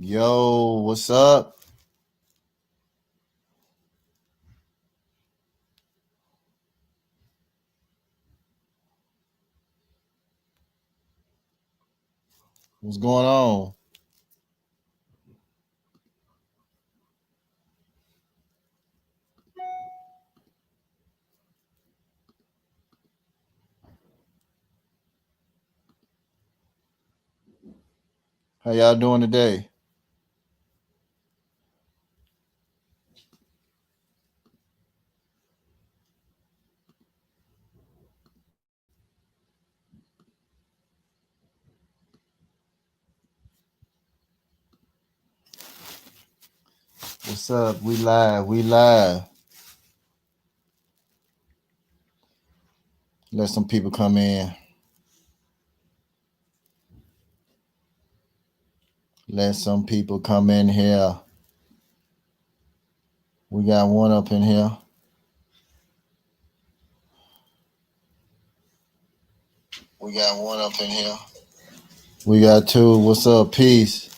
Yo, what's up? What's going on? How y'all doing today? What's up? We live. We live. Let some people come in. Let some people come in here. We got one up in here. We got one up in here. We got two. What's up? Peace.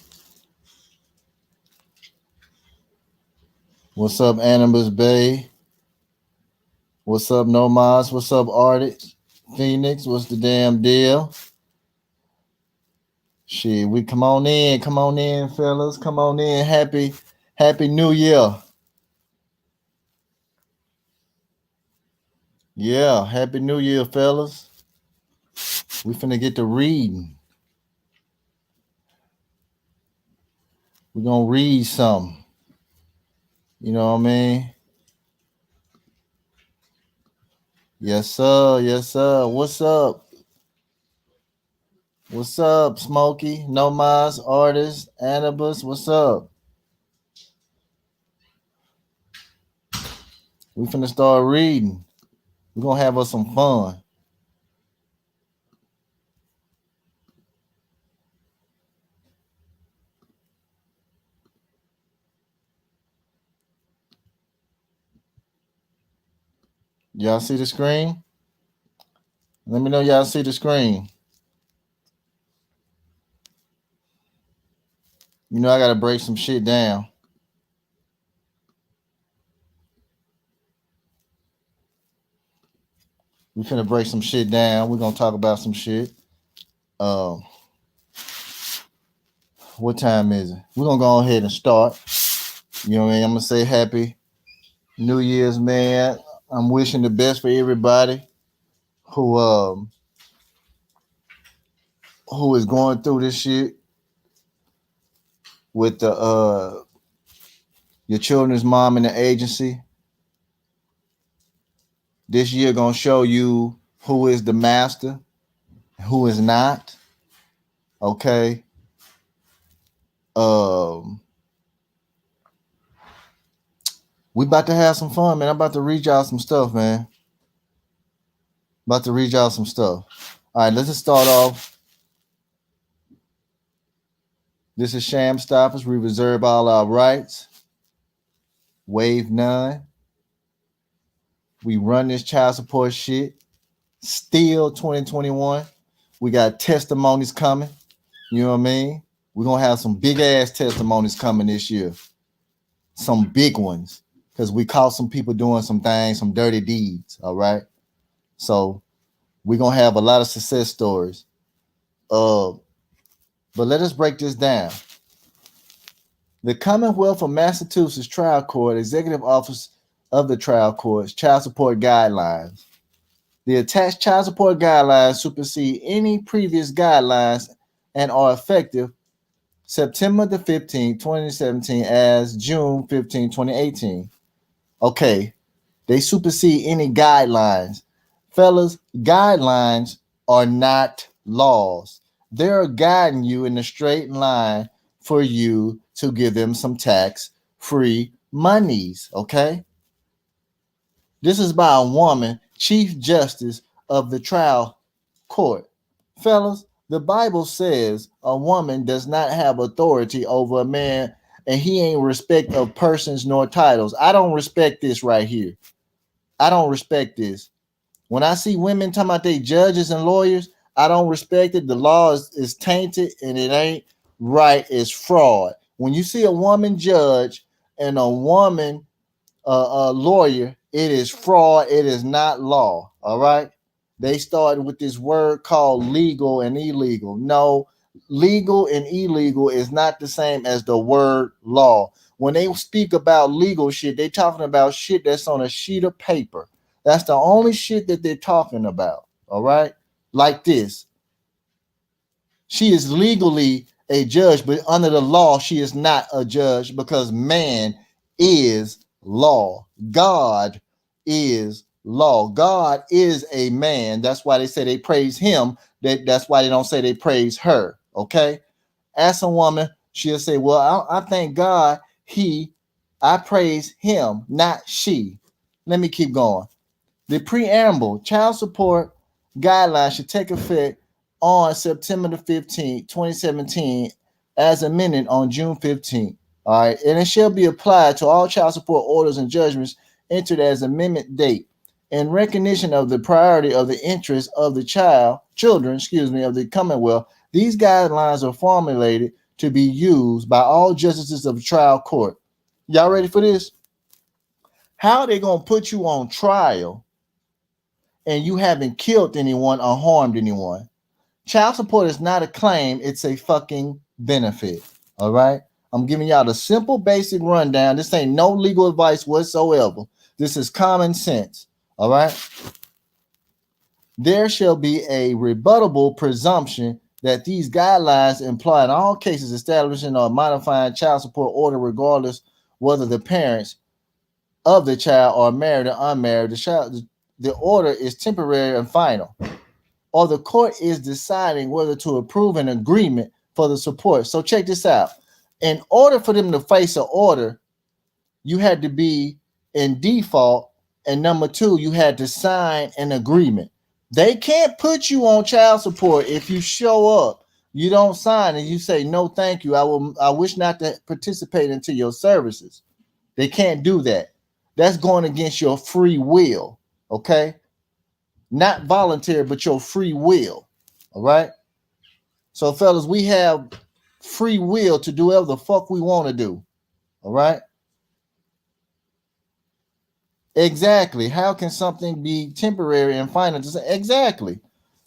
What's up, Animus Bay? What's up, Nomas? What's up, Artist? Phoenix? What's the damn deal? Shit, we come on in. Come on in, fellas. Come on in. Happy New Year. Yeah, Happy New Year, fellas. We finna get to reading. We're gonna read something. You know what I mean? Yes, sir. Yes, sir. What's up? What's up, Smokey? Nomas, Artist, Anubis. What's up? We finna start reading. We're gonna have us some fun. Y'all see the screen? Let me know y'all see the screen. You know I gotta break some shit down. We finna break some shit down. We're gonna talk about some shit. Um, what time is it? We're gonna go ahead and start. You know what I mean? I'm gonna say happy New Year's, man. I'm wishing the best for everybody who who is going through this shit with the your children's mom in the agency. This year gonna show you who is the master, who is not. Okay. Um, we about to have some fun, man. I'm about to read y'all some stuff, man. About to read y'all some stuff. All right, let's just start off. This is Sham Stoppers. We reserve all our rights. Waive none. We run this child support shit. Still 2021. We got testimonies coming. You know what I mean? We're going to have some big ass testimonies coming this year. Some big ones. Because we caught some people doing some things, some dirty deeds. All right. So we're going to have a lot of success stories. But let us break this down. The Commonwealth of Massachusetts Trial Court, Executive Office of the Trial Court's Child Support Guidelines. The attached child support guidelines supersede any previous guidelines and are effective September the 15th, 2017 as June 15, 2018. Okay, they supersede any guidelines. Fellas, guidelines are not laws. They're guiding you in a straight line for you to give them some tax-free monies, okay? This is by a woman, Chief Justice of the trial court. Fellas, the Bible says a woman does not have authority over a man, and he ain't respect of persons nor titles. I don't respect this right here. I don't respect this. When I see women talking about they judges and lawyers, I don't respect it. The law is tainted and it ain't right. It's fraud. When you see a woman judge and a woman lawyer, it is fraud. It is not law. All right. They started with this word called legal and illegal. No, legal and illegal is not the same as the word law. When they speak about legal shit, they talking about shit that's on a sheet of paper. That's the only shit that they're talking about. All right. Like this. She is legally a judge, but under the law, she is not a judge because man is law. God is law. God is a man. That's why they say they praise him. That's why they don't say they praise her. Okay. Ask a woman, she'll say, well, I thank God I praise him, not she. Let me keep going. The preamble, child support guidelines should take effect on September the 15th, 2017, as amended on June 15th. All right, and it shall be applied to all child support orders and judgments entered as amendment date. In recognition of the priority of the interests of the children, of the Commonwealth, these guidelines are formulated to be used by all justices of the trial court. Y'all ready for this? How are they gonna put you on trial and you haven't killed anyone or harmed anyone? Child support is not a claim, it's a fucking benefit. All right? I'm giving y'all the simple, basic rundown. This ain't no legal advice whatsoever. This is common sense. All right? There shall be a rebuttable presumption that these guidelines imply in all cases establishing or modifying child support order, regardless whether the parents of the child are married or unmarried. The order is temporary and final, or the court is deciding whether to approve an agreement for the support. So check this out. In order for them to face an order, you had to be in default, and number two, you had to sign an agreement. They can't put you on child support if you show up, you don't sign, and you say no, thank you. I wish not to participate into your services. They can't do that. That's going against your free will. Okay, not voluntary, but your free will. All right. So, fellas, we have free will to do whatever the fuck we want to do. All right. Exactly. How can something be temporary and final? Exactly.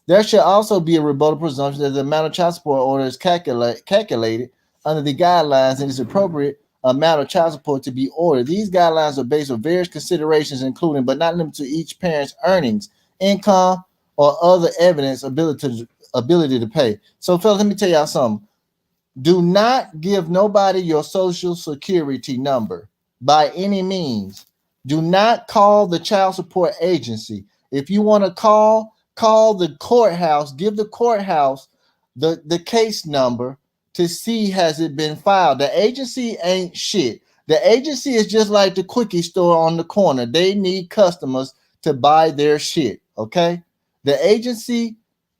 There should also be a rebuttal presumption that the amount of child support order is calculated under the guidelines and is appropriate amount of child support to be ordered. These guidelines are based on various considerations, including but not limited to each parent's earnings, income, or other evidence ability to pay. So, fellas, let me tell y'all something. Do not give nobody your social security number by any means. Do not call the child support agency. If you want to call the courthouse. Give the courthouse the case number to see has it been filed. The agency ain't shit. The agency is just like the quickie store on the corner. They need customers to buy their shit. Okay. The agency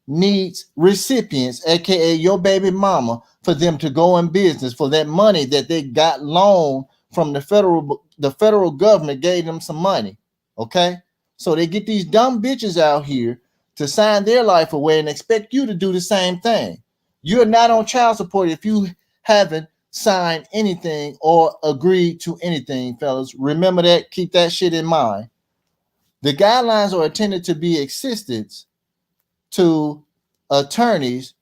needs recipients, aka your baby mama, for them to go in business, for that money that they got loaned from the federal government gave them some money. Okay. So they get these dumb bitches out here to sign their life away and expect you to do the same thing. You're not on child support if you haven't signed anything or agreed to anything, fellas. Remember that. Keep that shit in mind. The guidelines are intended to be assistance to attorneys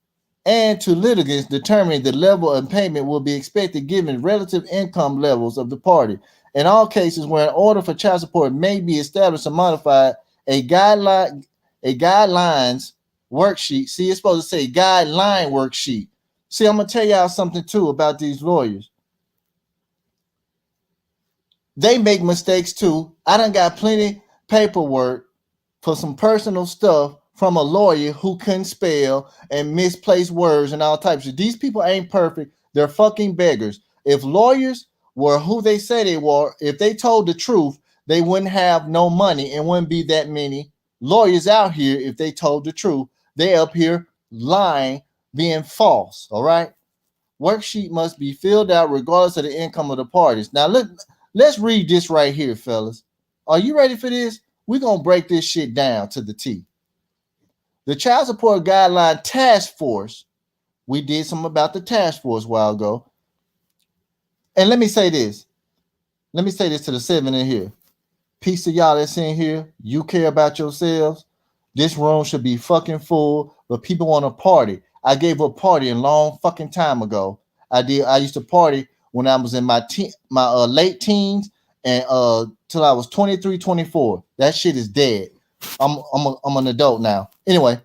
and to litigants determining the level of payment will be expected given relative income levels of the party. In all cases where an order for child support may be established or modified, a guidelines worksheet. See, it's supposed to say guideline worksheet. See, I'm gonna tell y'all something too about these lawyers. They make mistakes too. I done got plenty paperwork for some personal stuff from a lawyer who couldn't spell and misplaced words and all types of. These people ain't perfect. They're fucking beggars. If lawyers were who they say they were, if they told the truth, they wouldn't have no money and wouldn't be that many lawyers out here. If they told the truth, they up here lying, being false. All right. Worksheet must be filled out regardless of the income of the parties. Now let's read this right here, fellas. Are you ready for this? We're gonna break this shit down to the T. The Child Support Guideline Task Force, we did something about the task force a while ago, And let me say this. Let me say this to the 7 in here. Piece of y'all that's in here, you care about yourselves. This room should be fucking full, but people want to party. I gave a party a long fucking time ago. I used to party when I was in my late teens and till I was 23, 24. That shit is dead. I'm an adult now. Anyway,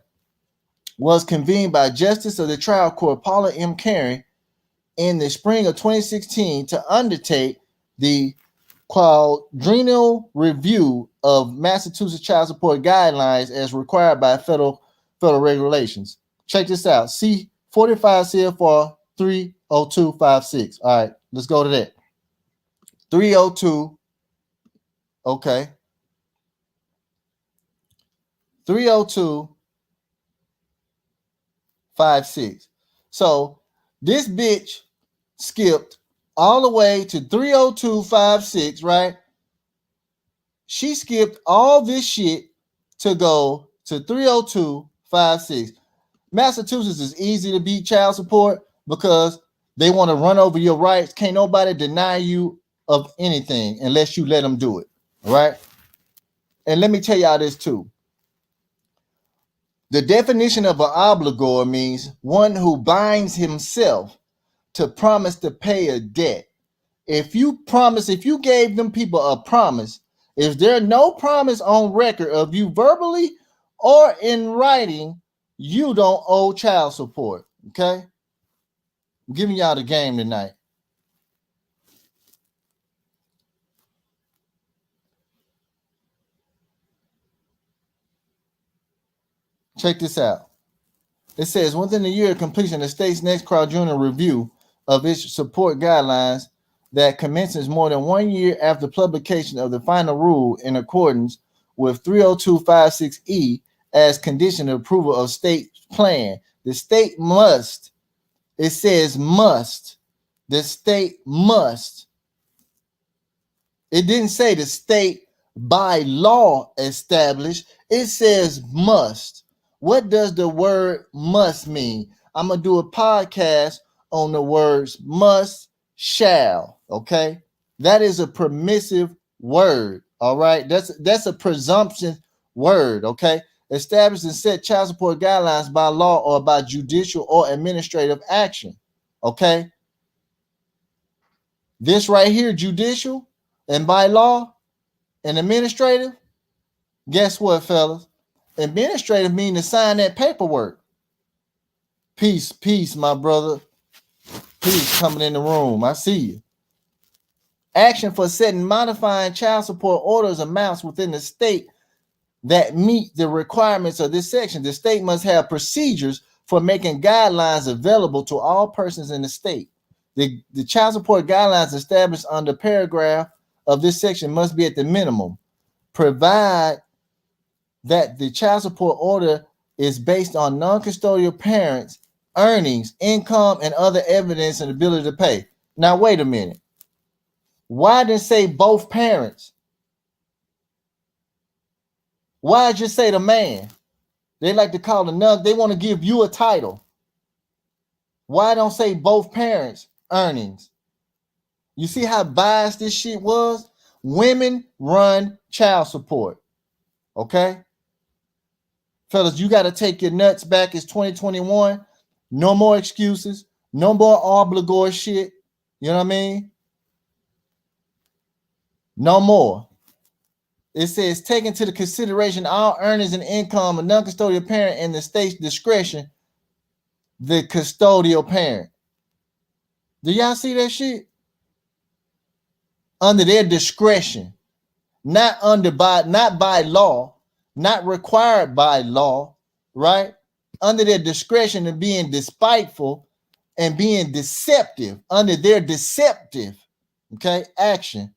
was convened by Justice of the Trial Court Paula M. Carey in the spring of 2016 to undertake the quadrennial review of Massachusetts child support guidelines as required by federal regulations. Check this out. See 45 CFR 30256. All right, let's go to that. 302. Okay. 30256. So this bitch skipped all the way to 30256, right? She skipped all this shit to go to 30256. Massachusetts is easy to beat child support because they want to run over your rights. Can't nobody deny you of anything unless you let them do it. All right. And let me tell y'all this too. The definition of an obligor means one who binds himself to promise to pay a debt. If you gave them people a promise, if there's no promise on record of you verbally or in writing, you don't owe child support. Okay? I'm giving y'all the game tonight. Check this out. It says within a year of completion, the state's next quadrennial review of its support guidelines that commences more than 1 year after publication of the final rule in accordance with 30256E as condition of approval of state plan. The state must, it says must, the state must. It didn't say the state by law established, it says must. What does the word must mean? I'm going to do a podcast on the words must, shall, okay? That is a permissive word, all right? That's a presumption word, okay? Establish and set child support guidelines by law or by judicial or administrative action, okay? This right here, judicial and by law and administrative, guess what, fellas? Administrative mean to sign that paperwork. Peace, my brother. Peace coming in the room. I see you. Action for setting modifying child support orders amounts within the state that meet the requirements of this section. The state must have procedures for making guidelines available to all persons in the state. The child support guidelines established under paragraph of this section must be at the minimum. Provide that the child support order is based on non-custodial parents' earnings, income, and other evidence and ability to pay. Now, wait a minute. Why didn't say both parents? Why just say the man? They like to call the nun. They want to give you a title. Why don't say both parents' earnings? You see how biased this shit was? Women run child support. Okay? Fellas, you got to take your nuts back. It's 2021. No more excuses. No more obligor shit. You know what I mean? No more. It says, take into the consideration all earnings and income of non-custodial parent and the state's discretion, the custodial parent. Do y'all see that shit? Under their discretion. Not by law. Not required by law, right? Under their discretion and being despiteful and being deceptive, under their deceptive, okay, action,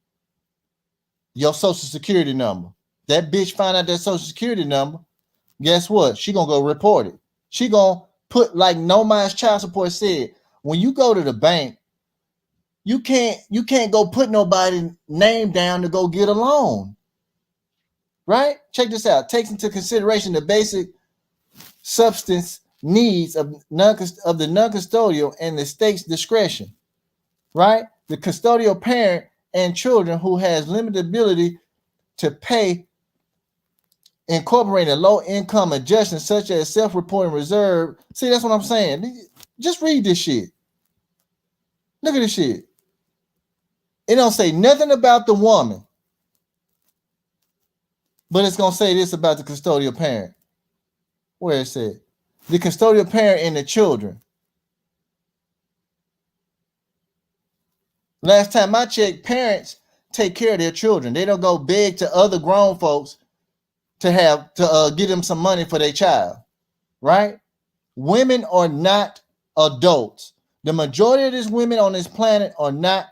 your social security number. That bitch find out that social security number, guess what? She gonna go report it. She gonna put, like No Minds Child Support said, when you go to the bank, you can't go put nobody's name down to go get a loan. Right? Check this out. Takes into consideration the basic substance needs of the non-custodial and the state's discretion. Right? the custodial parent and children who has limited ability to pay, incorporating low income adjustments such as self-reporting reserve. See, that's what I'm saying. Just read this shit. Look at this shit. It don't say nothing about the woman, but it's gonna say this about the custodial parent. Where it said the custodial parent and the children. Last time I checked, parents take care of their children. They don't go beg to other grown folks to get them some money for their child, right? Women are not adults. The majority of these women on this planet are not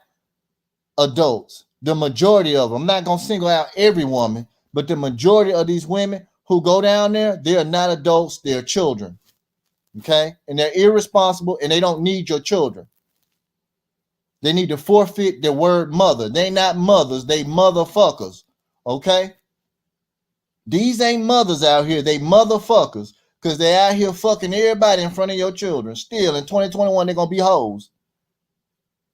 adults. The majority of them. I'm not gonna single out every woman, but the majority of these women who go down there, they are not adults. They're children. Okay, and they're irresponsible, and they don't need your children. They need to forfeit their word mother. They not mothers, they motherfuckers. Okay? These ain't mothers out here, they motherfuckers. Because they out here fucking everybody in front of your children. Still, in 2021, they're gonna be hoes.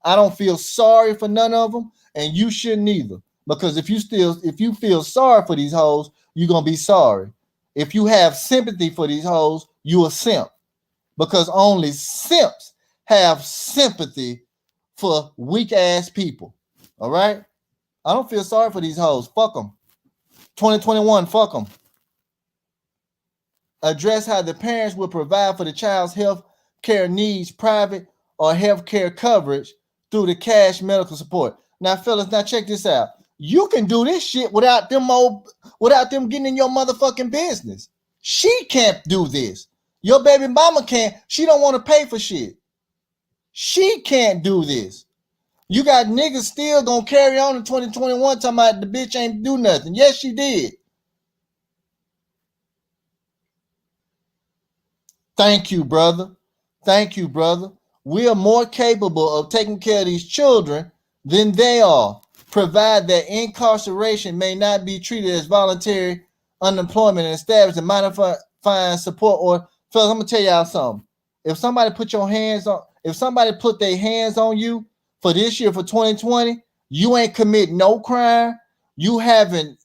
I don't feel sorry for none of them, and you shouldn't either. Because if you feel sorry for these hoes, you're gonna be sorry. If you have sympathy for these hoes, you a simp. Because only simps have sympathy for weak ass people. All right? I don't feel sorry for these hoes. Fuck them. 2021, fuck them. Address how the parents will provide for the child's health care needs, private or health care coverage through the cash medical support. Now, fellas, now check this out. You can do this shit without them getting in your motherfucking business. She can't do this. Your baby mama can't. She don't want to pay for shit. She can't do this. You got niggas still gonna carry on in 2021 talking about the bitch ain't do nothing. Yes, she did. Thank you, brother. Thank you, brother. We are more capable of taking care of these children than they are, provided that incarceration may not be treated as voluntary unemployment and establish a modifying support. Or, fellas, I'm gonna tell y'all something. If somebody put their hands on you for this year, for 2020, you ain't commit no crime. You haven't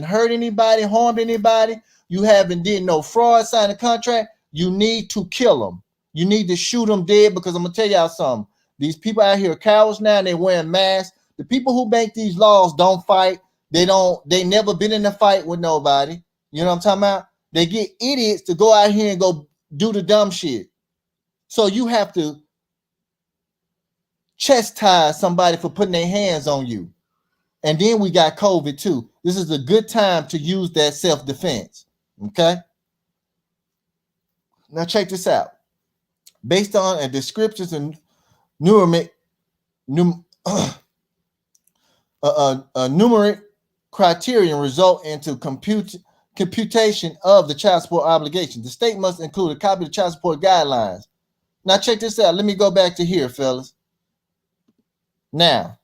hurt anybody, harmed anybody. You haven't did no fraud, signed a contract. You need to kill them. You need to shoot them dead, because I'm gonna tell y'all something. These people out here are cowards now, and they wearing masks. The people who make these laws don't fight. They never been in a fight with nobody. You know what I'm talking about? They get idiots to go out here and go do the dumb shit. So you have to chastise somebody for putting their hands on you. And then we got COVID too. This is a good time to use that self-defense. Okay? Now check this out. Based on a descriptions and numeric criterion result into computation of the child support obligation. The state must include a copy of the child support guidelines. Now check this out. Let me go back to here, fellas. Now,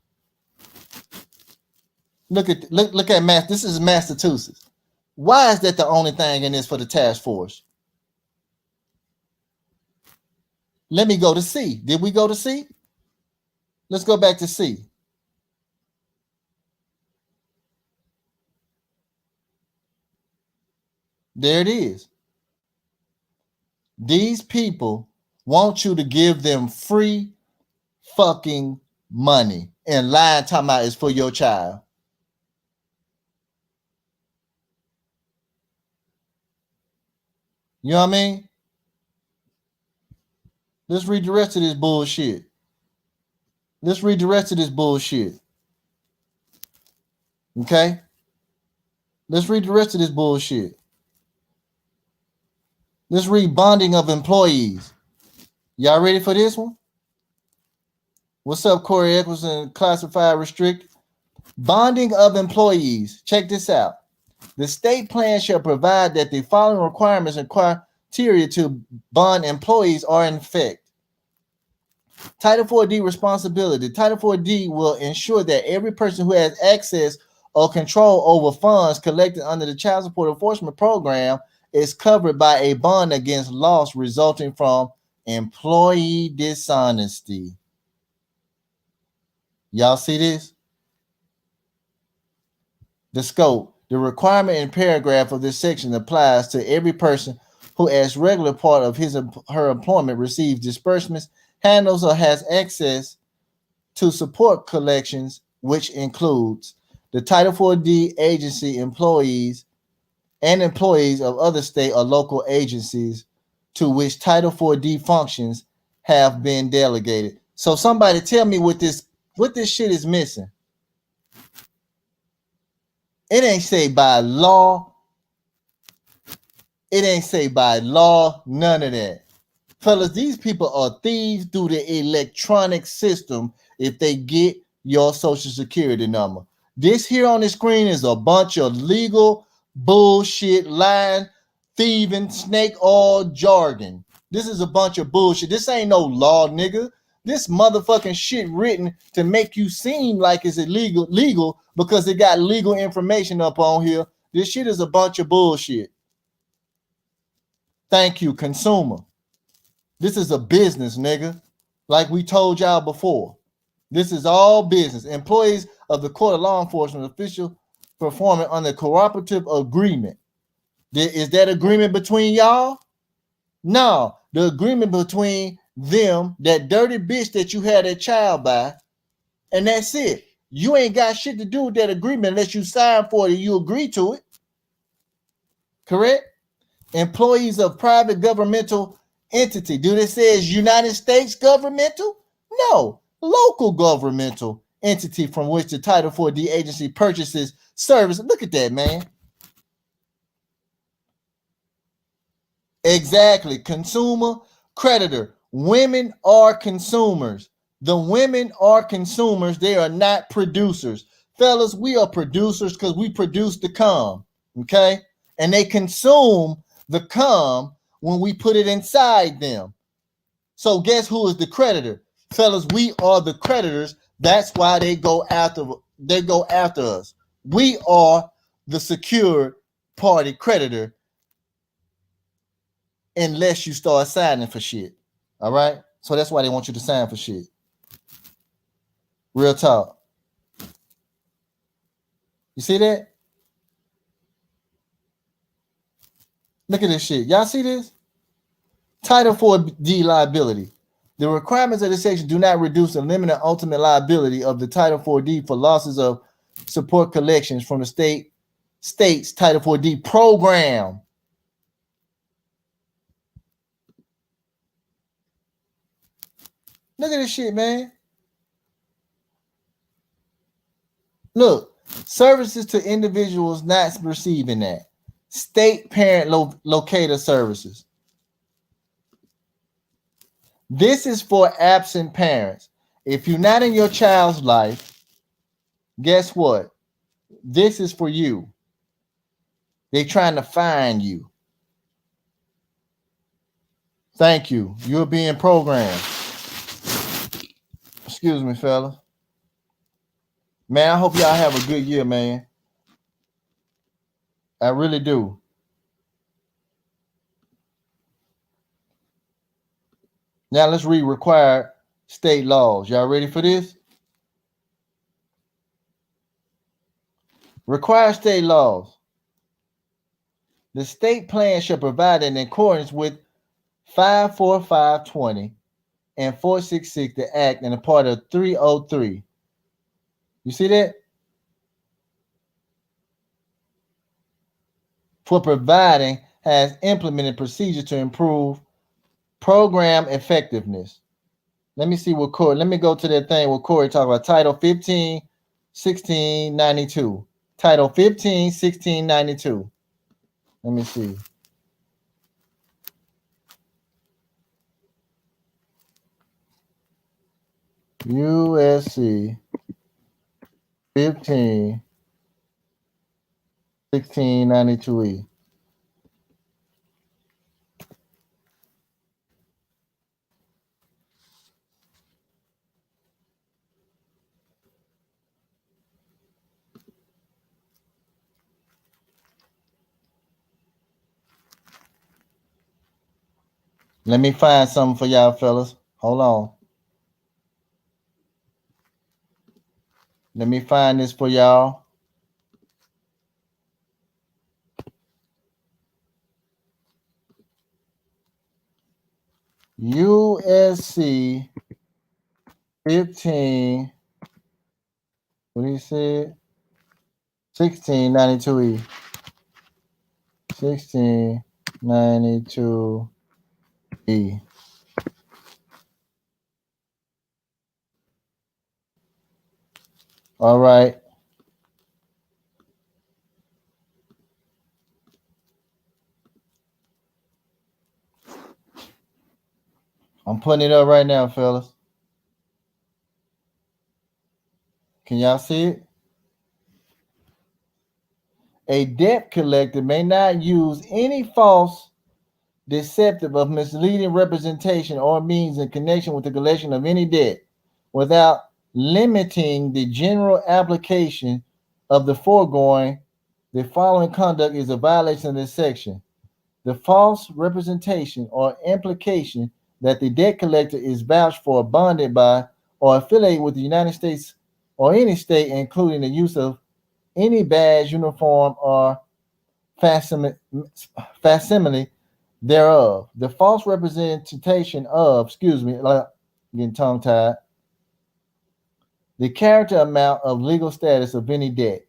look at Mass. This is Massachusetts. Why is that the only thing in this for the task force? Let me go to C. Did we go to C? Let's go back to C. There it is. These people want you to give them free fucking money and lie talking about it's for your child. You know what I mean? Let's read the rest of this bullshit. Let's read the rest of this bullshit. Okay? Let's read the rest of this bullshit. Let's read bonding of employees. Y'all ready for this one? What's up, Corey Eccleston, classified restricted? Bonding of employees. Check this out. The state plan shall provide that the following requirements and criteria to bond employees are in effect. Title 4D responsibility. Title 4D will ensure that every person who has access or control over funds collected under the Child Support Enforcement Program is covered by a bond against loss resulting from employee dishonesty. Y'all see this? The scope. The requirement in paragraph of this section applies to every person who, as regular part of his or her employment, receives disbursements, handles, or has access to support collections, which includes the Title 4D agency employees and employees of other state or local agencies to which Title 4D functions have been delegated. So somebody tell me what this shit is missing. It ain't say by law. It ain't say by law, none of that. Fellas, these people are thieves through the electronic system if they get your social security number. This here on the screen is a bunch of legal bullshit, lying, thieving, snake oil jargon. This is a bunch of bullshit. This ain't no law, nigga. This motherfucking shit written to make you seem like it's legal because it got legal information up on here. This shit is a bunch of bullshit. Thank you, consumer. This is a business, nigga. Like we told y'all before. This is all business. Employees of the Court of Law Enforcement official performing under cooperative agreement. Is that agreement between y'all? No. The agreement between them, that dirty bitch that you had that child by, and that's it. You ain't got shit to do with that agreement unless you sign for it and you agree to it. Correct? Employees of private governmental entity. Do this says United States governmental? No, local governmental entity from which the Title 4D agency purchases service. Look at that, man. Exactly. Consumer, creditor. Women are consumers. The women are consumers. They are not producers. Fellas, we are producers because we produce the cum. Okay? And they consume the cum when we put it inside them. So guess who is the creditor? Fellas, we are the creditors. That's why they go after us. We are the secured party creditor unless you start signing for shit. All right? So that's why they want you to sign for shit. Real talk. You see that? Look at this shit. Y'all see this? Title 4D liability. The requirements of this section do not reduce the limited ultimate liability of the Title 4D for losses of support collections from the state's Title 4D program. Look at this shit, man. Look, services to individuals not receiving that. State parent locator services. This is for absent parents. If you're not in your child's life, guess what? This is for you. They're trying to find you. Thank you. You're being programmed. Excuse me, fella. Man, I hope y'all have a good year, man. I really do. Now let's read required state laws. Y'all ready for this? Required state laws. The state plan shall provide in accordance with 54520 and 466, the Act, and a part of 303. You see that? For providing has implemented procedures to improve program effectiveness. Let me see what Corey, let me go to that thing where Corey talked about Title 15, 1692. Title 15, 1692. Let me see. USC 15, 1692E. Let me find something for y'all fellas. Hold on. Let me find this for y'all. USC 15. What he said? 1692E. 1692E. All right. I'm putting it up right now, fellas. Can y'all see it? A debt collector may not use any false, deceptive, or misleading representation or means in connection with the collection of any debt without limiting the general application of the foregoing. The following conduct is a violation of this section. The false representation or implication that the debt collector is vouched for, bonded by, or affiliated with the United States or any state, including the use of any badge, uniform, or facsimile thereof. The false representation of, getting tongue tied, the character, amount of legal status of any debt.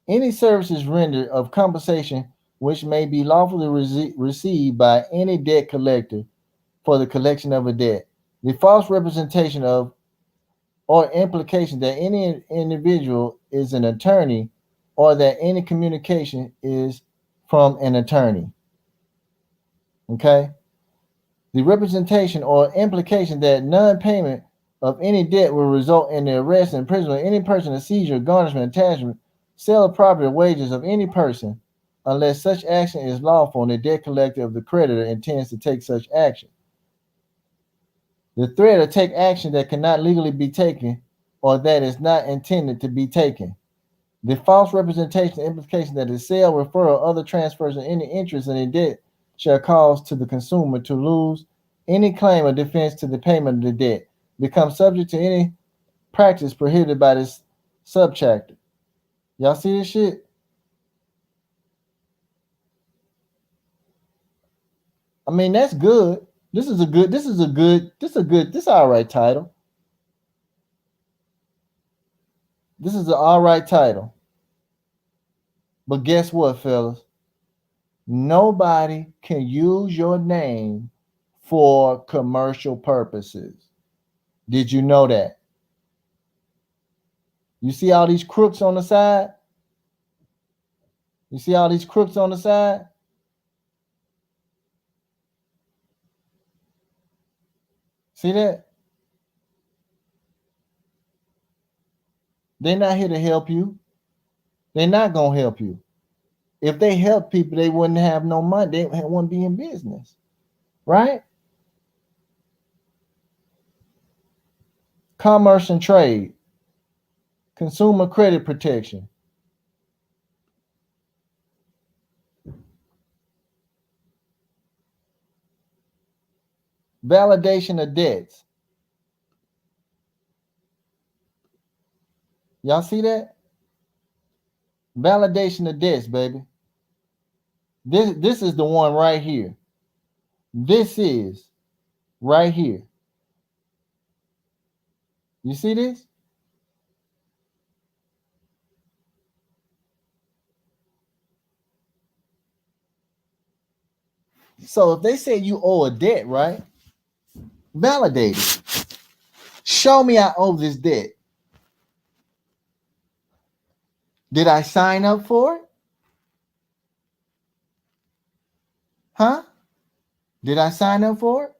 Any services rendered of compensation which may be lawfully received by any debt collector for the collection of a debt. The false representation of or implication that any individual is an attorney or that any communication is from an attorney. Okay? The representation or implication that non-payment of any debt will result in the arrest and imprisonment of any person, a seizure, garnishment, attachment, sale of property, or wages of any person, unless such action is lawful and the debt collector of the creditor intends to take such action. The threat to take action that cannot legally be taken or that is not intended to be taken. The false representation implication that the sale, referral, or other transfers of any interest in a debt shall cause to the consumer to lose any claim or defense to the payment of the debt, become subject to any practice prohibited by this subchapter. Y'all see this shit? I mean, that's good. This is all right title. This is an all right title. But guess what, fellas? Nobody can use your name for commercial purposes. Did you know that? You see all these crooks on the side? You see all these crooks on the side? See that? They're not here to help you. They're not going to help you. If they help people, they wouldn't have no money. They wouldn't be in business. Right? Commerce and trade. Consumer credit protection. Validation of debts. Y'all see that? Validation of debts, baby. This is the one right here. This is right here. You see this? So if they say you owe a debt, right? Validate it. Show me I owe this debt. Did I sign up for it? Huh? Did I sign up for it?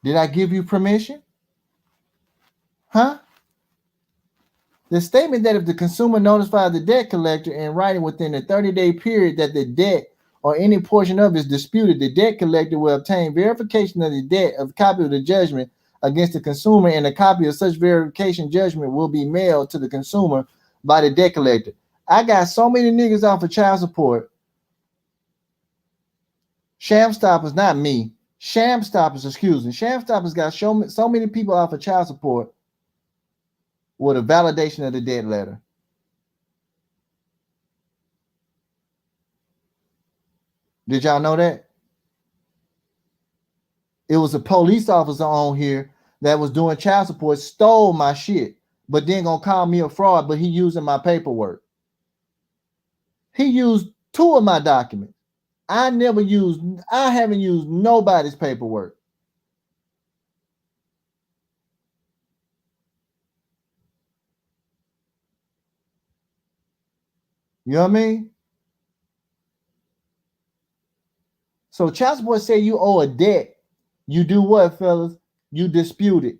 Did I give you permission? Huh? The statement that if the consumer notifies the debt collector in writing within a 30-day period that the debt or any portion of it is disputed, the debt collector will obtain verification of the debt, of a copy of the judgment against the consumer, and a copy of such verification judgment will be mailed to the consumer by the debt collector. I got so many niggas off of child support. ShamStoppers, not me. ShamStoppers, excuse me. ShamStoppers got so many people off of child support with a validation of the debt letter. Did y'all know that? It was a police officer on here that was doing child support, stole my shit, but then gonna call me a fraud, but he using my paperwork. He used 2 of my documents. I haven't used nobody's paperwork. You know what I mean? So child support say you owe a debt. You do what, fellas? You dispute it.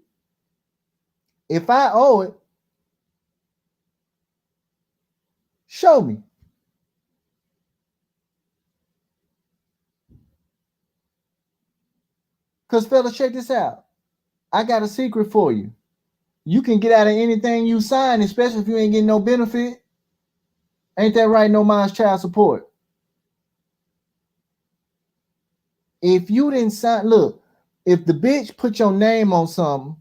If I owe it, show me. Because, fellas, check this out. I got a secret for you. You can get out of anything you sign, especially if you ain't getting no benefit. Ain't that right? No mind's child support. If you didn't sign, look, if the bitch put your name on something,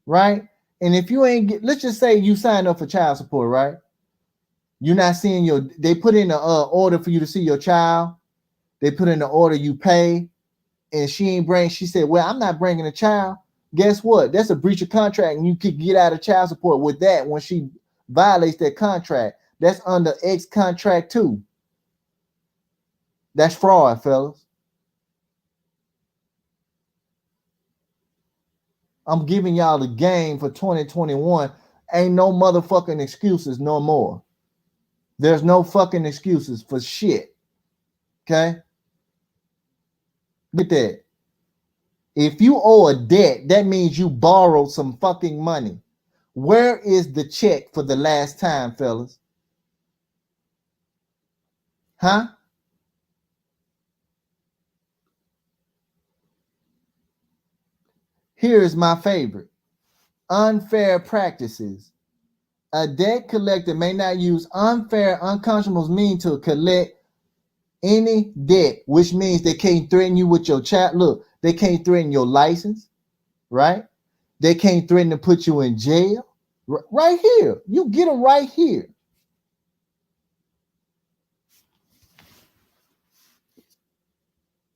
right? And if you ain't get, let's just say you signed up for child support, right? You're not seeing they put in an order for you to see your child. They put in the order you pay, and she said, well, I'm not bringing a child. Guess what? That's a breach of contract, and you could get out of child support with that when she violates that contract. That's under X contract 2. That's fraud, fellas. I'm giving y'all the game for 2021. Ain't no motherfucking excuses no more. There's no fucking excuses for shit. Okay? Look at that. If you owe a debt, that means you borrowed some fucking money. Where is the check for the last time, fellas? Huh? Here is my favorite. Unfair practices. A debt collector may not use unfair, unconscionable means to collect any debt, which means they can't threaten you with your child. Look, they can't threaten your license, right? They can't threaten to put you in jail. Right here. You get them right here.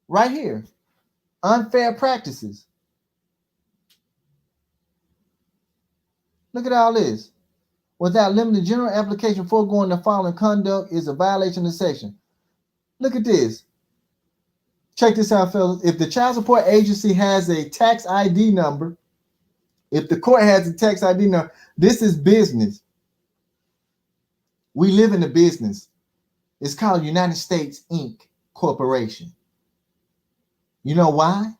Right here. Unfair practices. Look at all this. Without limiting general application, foregoing the following conduct is a violation of the section. Look at this. Check this out, fellas. If the child support agency has a tax ID number, if the court has a tax ID number, this is business. We live in a business. It's called United States Inc. Corporation. You know why?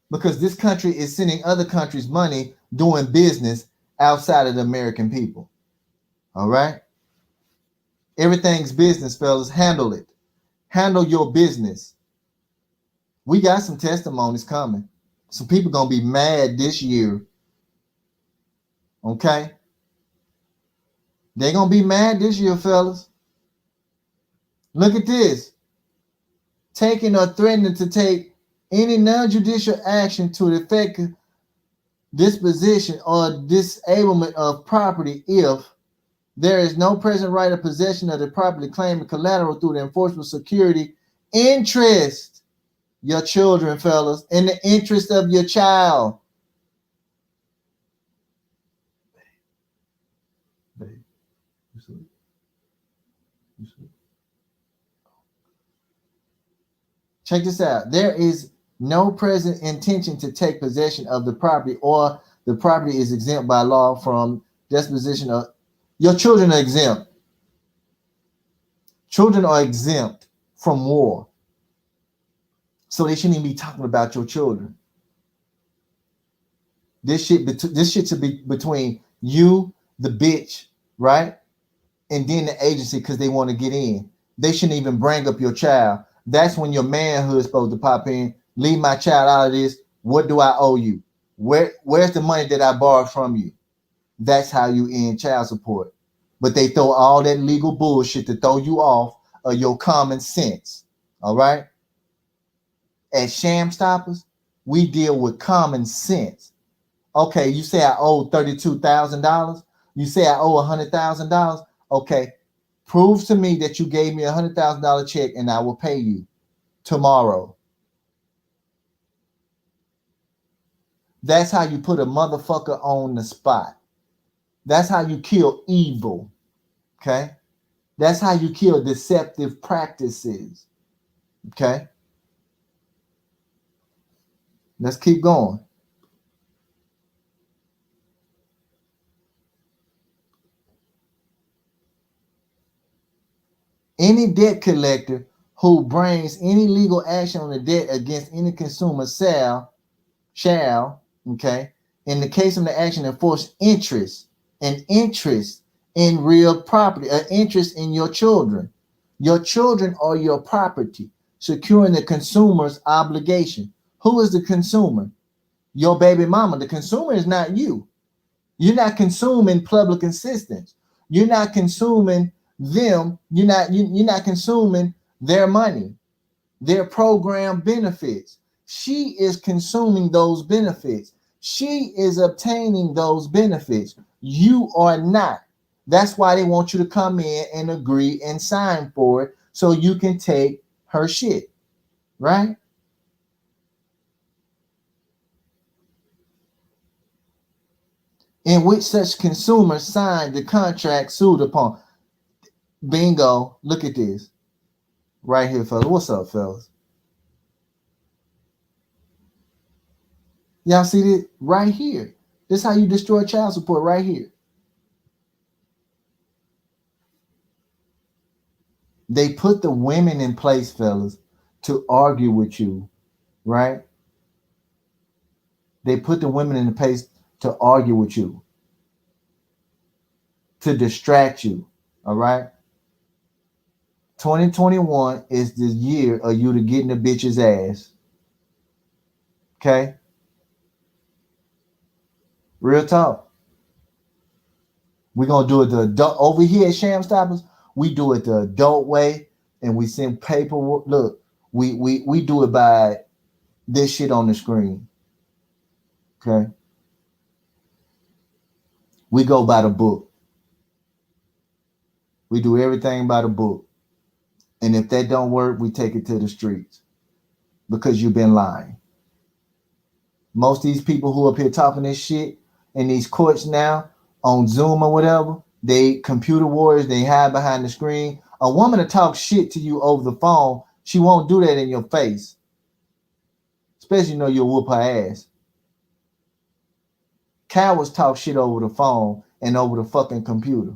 Because this country is sending other countries money doing business outside of the American people. All right? Everything's business, fellas. Handle it. Handle your business. We got some testimonies coming. Some people gonna be mad this year. Okay? They're gonna be mad this year, fellas. Look at this. Taking or threatening to take any non-judicial action to effect disposition or disablement of property if there is no present right of possession of the property claimed collateral through the enforcement security interest. Your children, fellas, in the interest of your child. Babe, you sleep? You sleep? Check this out. There is no present intention to take possession of the property, or the property is exempt by law from disposition of. Your children are exempt. Children are exempt from war. So they shouldn't even be talking about your children. This shit should be between you, the bitch, right? And then the agency, because they want to get in. They shouldn't even bring up your child. That's when your manhood is supposed to pop in. Leave my child out of this. What do I owe you? Where's the money that I borrowed from you? That's how you end child support. But they throw all that legal bullshit to throw you off of your common sense. All right? At Sham Stoppers, we deal with common sense. Okay, you say I owe $32,000. You say I owe $100,000. Okay, prove to me that you gave me $100,000 check and I will pay you tomorrow. That's how you put a motherfucker on the spot. That's how you kill evil. Okay? That's how you kill deceptive practices. Okay? Let's keep going. Any debt collector who brings any legal action on the debt against any consumer shall, okay, in the case of the action, enforce an interest in real property, an interest in your children. Your children are your property, securing the consumer's obligation. Who is the consumer? Your baby mama. The consumer is not you. You're not consuming public assistance. You're not consuming them. You're not consuming their money, their program benefits. She is consuming those benefits. She is obtaining those benefits. You are not. That's why they want you to come in and agree and sign for it so you can take her shit, right? In which such consumer signed the contract sued upon. Bingo. Look at this. Right here, fellas. What's up, fellas? Y'all see this? Right here. This is how you destroy child support right here. They put the women in place, fellas, to argue with you, right? They put the women in place to argue with you, to distract you, all right? 2021 is the year of you to get in the bitch's ass, okay? Real talk. We're going to do it the adult, over here at Sham Stoppers, we do it the adult way, and we send paperwork. Look, we do it by this shit on the screen, okay? We go by the book. We do everything by the book. And if that don't work, we take it to the streets because you've been lying. Most of these people who up here talking this shit in these courts now on Zoom or whatever, they computer warriors, they hide behind the screen. A woman to talk shit to you over the phone, she won't do that in your face. Especially you know you'll whoop her ass. Cowards talk shit over the phone and over the fucking computer.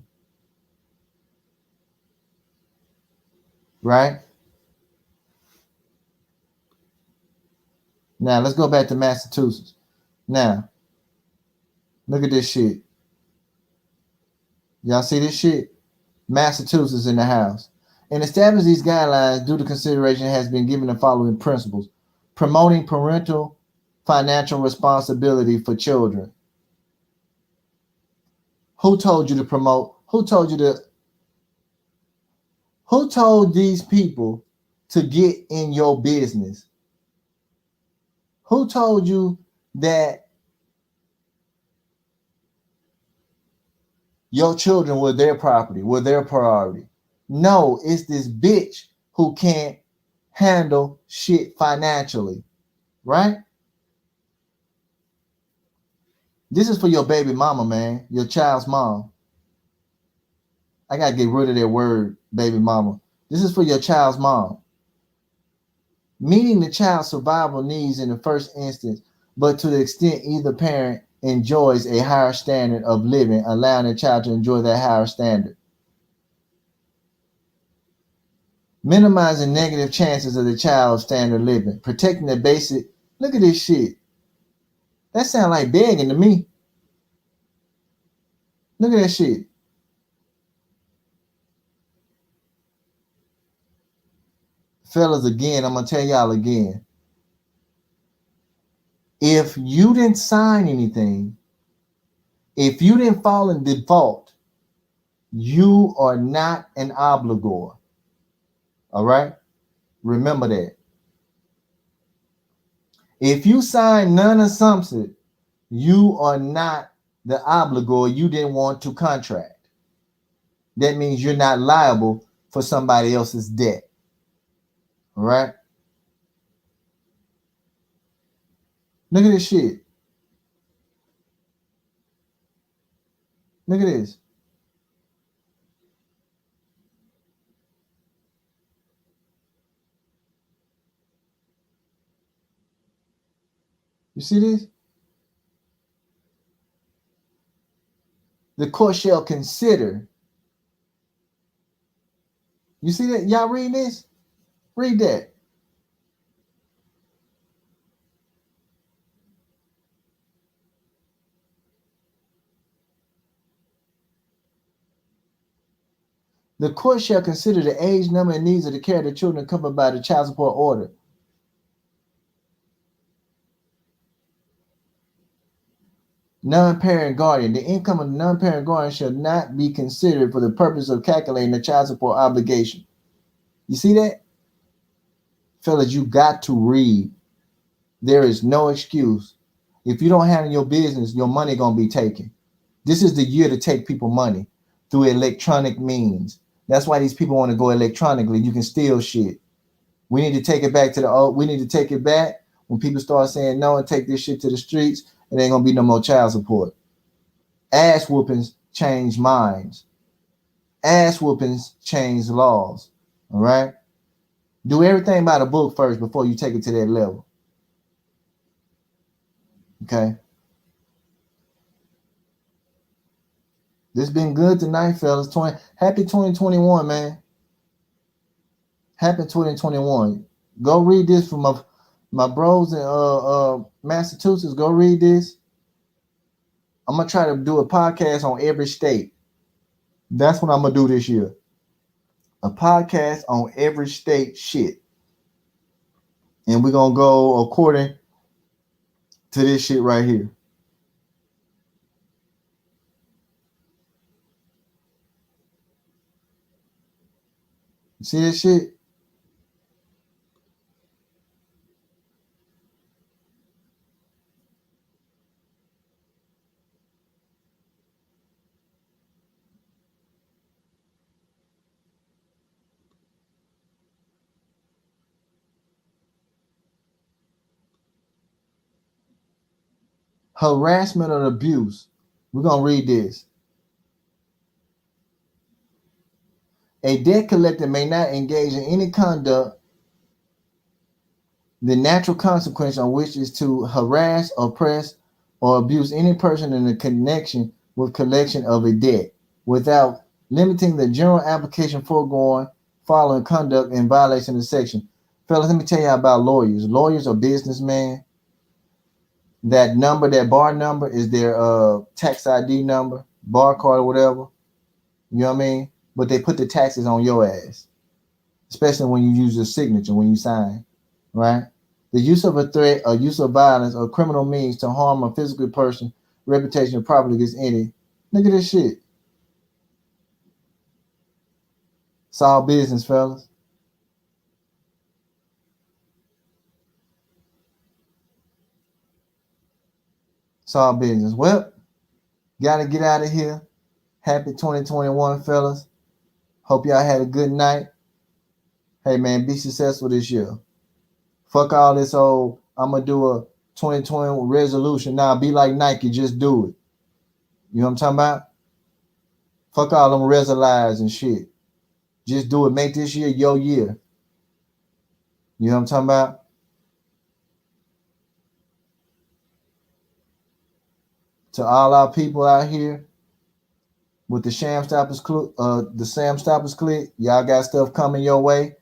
Right? Now let's go back to Massachusetts. Now, look at this shit. Y'all see this shit? Massachusetts in the house. And establish these guidelines due to consideration has been given the following principles: promoting parental financial responsibility for children. Who told you to promote? Who told these people to get in your business? Who told you that your children were their property, were their priority? No, it's this bitch who can't handle shit financially, right? This is for your baby mama, man, your child's mom. I gotta get rid of that word, baby mama. This is for your child's mom. Meeting the child's survival needs in the first instance, but to the extent either parent enjoys a higher standard of living, allowing the child to enjoy that higher standard. Minimizing negative chances of the child's standard of living, protecting the basic. Look at this shit. That sounds like begging to me. Look at that shit. Fellas, again, I'm going to tell y'all again. If you didn't sign anything, if you didn't fall in default, you are not an obligor. All right? Remember that. If you sign non-assumption, you are not the obligor you didn't want to contract. That means you're not liable for somebody else's debt. All right? Look at this shit. Look at this. You see this? The court shall consider. You see that? Y'all read this? Read that. The court shall consider the age, number, and needs of the care of the children covered by the child support order. Non-parent guardian. The income of the non-parent guardian shall not be considered for the purpose of calculating the child support obligation. You see that? Fellas, you got to read. There is no excuse. If you don't handle your business, your money gonna be taken. This is the year to take people money through electronic means. That's why these people want to go electronically. You can steal shit. We need to take it back to the old. We need to take it back when people start saying no and take this shit to the streets. It ain't gonna be no more child support. Ass whoopings change minds. Ass whoopings change laws. All right. Do everything by the book first before you take it to that level. Okay. This been good tonight, fellas. Happy 2021, man. Happy 2021. Go read this from my bros in Massachusetts. Go read this. I'm gonna try to do a podcast on every state. That's what I'm gonna do this year. A podcast on every state shit. And we're gonna go according to this shit right here. You see this shit? Harassment or abuse. We're gonna read this. A debt collector may not engage in any conduct, the natural consequence on which is to harass, oppress, or abuse any person in a connection with collection of a debt, without limiting the general application foregoing following conduct in violation of the section. Fellas, let me tell you about lawyers. Lawyers are businessmen. That number, that bar number, is their tax ID number, bar card or whatever. You know what I mean? But they put the taxes on your ass, especially when you use your signature when you sign, right? The use of a threat or use of violence or criminal means to harm a physical person, reputation, or property against any. Look at this shit. It's all business, fellas. It's all business. Well, gotta get out of here. Happy 2021, fellas. Hope y'all had a good night. Hey, man, be successful this year. Fuck all this old, I'm going to do a 2020 resolution. Now, be like Nike, just do it. You know what I'm talking about? Fuck all them resolutions and shit. Just do it. Make this year your year. You know what I'm talking about? To all our people out here with the Shamstoppers click, y'all got stuff coming your way.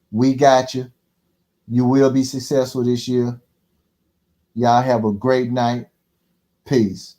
We got you. You will be successful this year. Y'all have a great night. Peace.